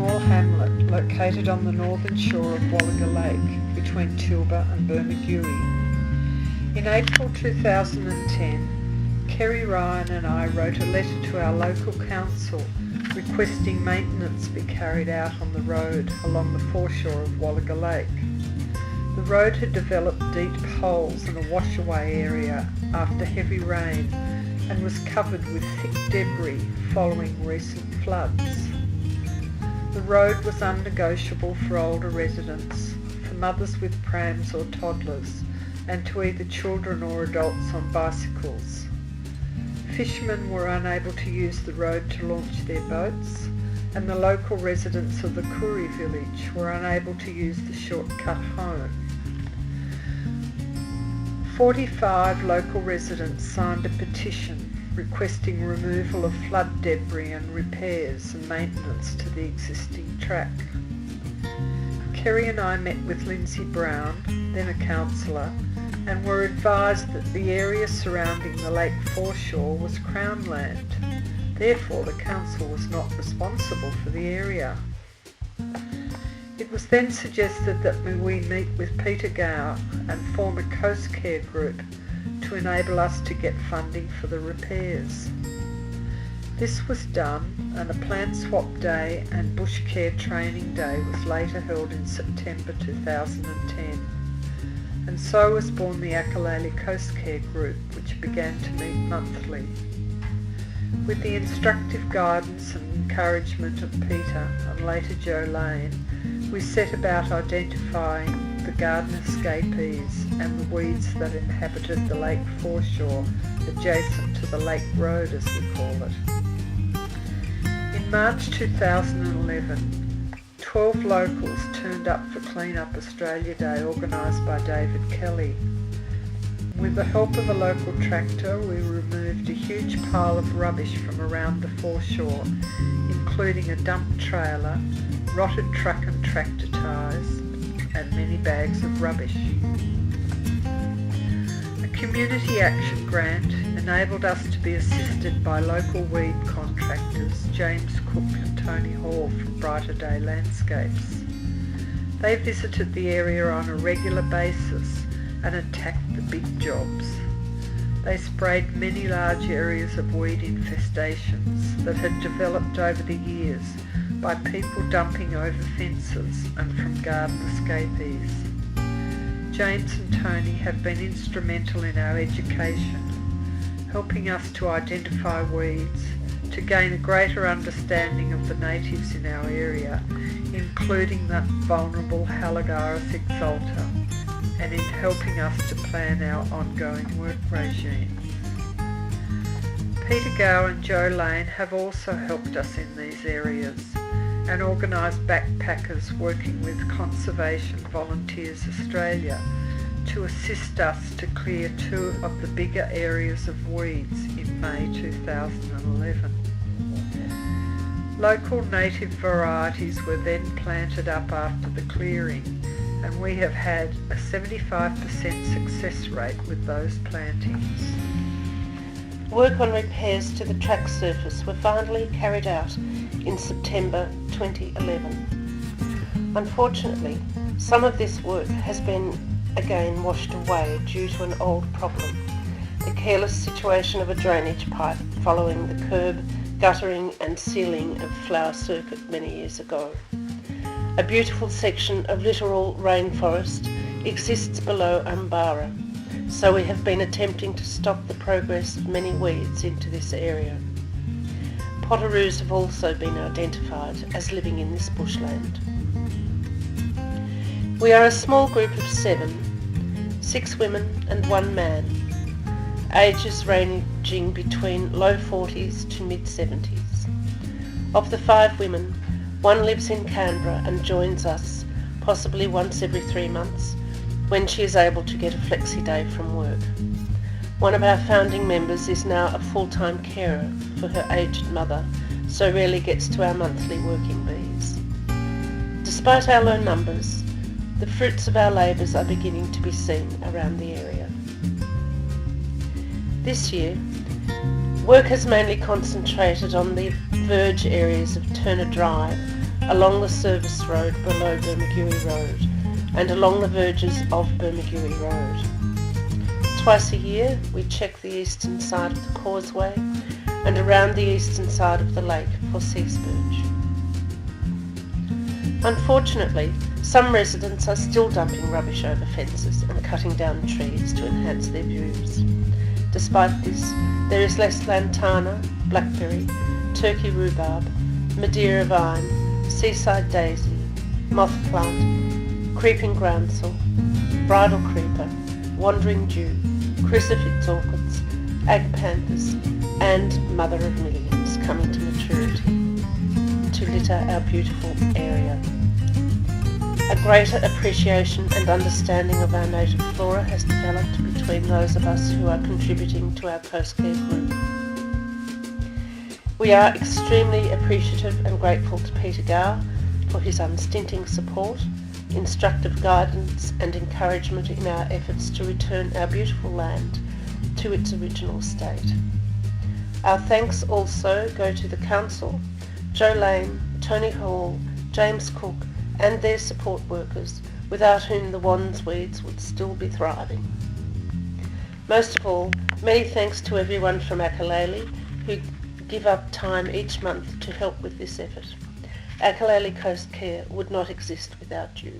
small hamlet located on the northern shore of Wallaga Lake between Tilba and Bermagui. In April 2010, Kerry Ryan and I wrote a letter to our local council requesting maintenance be carried out on the road along the foreshore of Wallaga Lake. The road had developed deep holes and a washaway area after heavy rain and was covered with thick debris following recent floods. The road was unnegotiable for older residents, for mothers with prams or toddlers, and to either children or adults on bicycles. Fishermen were unable to use the road to launch their boats, and the local residents of the Koori village were unable to use the shortcut home. 45 local residents signed a petition requesting removal of flood debris and repairs and maintenance to the existing track. Kerry and I met with Lindsay Brown, then a councillor, and were advised that the area surrounding the lake foreshore was Crown land. Therefore, the council was not responsible for the area. It was then suggested that we meet with Peter Gower and form a Coastcare group to enable us to get funding for the repairs. This was done, and a plant swap day and bush care training day was later held in September 2010. And so was born the Akolele Coastcare group, which began to meet monthly. With the instructive guidance and encouragement of Peter and later Joe Lane, we set about identifying the garden escapees and the weeds that inhabited the lake foreshore adjacent to the lake road, as we call it. In March 2011, 12 locals turned up for Clean Up Australia Day organised by David Kelly. With the help of a local tractor, we removed a huge pile of rubbish from around the foreshore, including a dump trailer, rotted truck and tractor tyres, and many bags of rubbish. A community action grant enabled us to be assisted by local weed contractors James Cook and Tony Hall from Brighter Day Landscapes. They visited the area on a regular basis and attacked the big jobs. They sprayed many large areas of weed infestations that had developed over the years by people dumping over fences and from garden escapees. James and Tony have been instrumental in our education, helping us to identify weeds, to gain a greater understanding of the natives in our area, including the vulnerable Haligaris exalta, and in helping us to plan our ongoing work regime. Peter Gower and Joe Lane have also helped us in these areas and organised backpackers working with Conservation Volunteers Australia to assist us to clear 2 of the bigger areas of weeds in May 2011. Local native varieties were then planted up after the clearing, and we have had a 75% success rate with those plantings. Work on repairs to the track surface were finally carried out in September 2011. Unfortunately, some of this work has been again washed away due to an old problem, the careless situation of a drainage pipe following the curb, guttering and sealing of Flower Circuit many years ago. A beautiful section of littoral rainforest exists below Umbara, so we have been attempting to stop the progress of many weeds into this area. Potoroos have also been identified as living in this bushland. We are a small group of 7, 6 women and 1 man, ages ranging between low 40s to mid 70s. Of the 5 women, 1 lives in Canberra and joins us possibly once every 3 months when she is able to get a flexi day from work. One of our founding members is now a full-time carer for her aged mother, so rarely gets to our monthly working bees. Despite our low numbers, the fruits of our labours are beginning to be seen around the area. This year, work has mainly concentrated on the verge areas of Turner Drive along the service road below Bermagui Road and along the verges of Bermagui Road. Twice a year we check the eastern side of the causeway and around the eastern side of the lake for sea spurge. Unfortunately, some residents are still dumping rubbish over fences and cutting down trees to enhance their views. Despite this, there is less lantana, blackberry, turkey rhubarb, Madeira vine, seaside daisy, moth plant, creeping groundsel, bridal creeper, wandering dew, crucifix orchids, agapanthus, and mother of millions coming to maturity to litter our beautiful area. A greater appreciation and understanding of our native flora has developed between those of us who are contributing to our Coastcare group. We are extremely appreciative and grateful to Peter Gow for his unstinting support, instructive guidance and encouragement in our efforts to return our beautiful land to its original state. Our thanks also go to the Council, Joe Lane, Tony Hall, James Cook and their support workers, without whom the Wandsweeds would still be thriving. Most of all, many thanks to everyone from Akolele who give up time each month to help with this effort. Akolele Coastcare would not exist without you.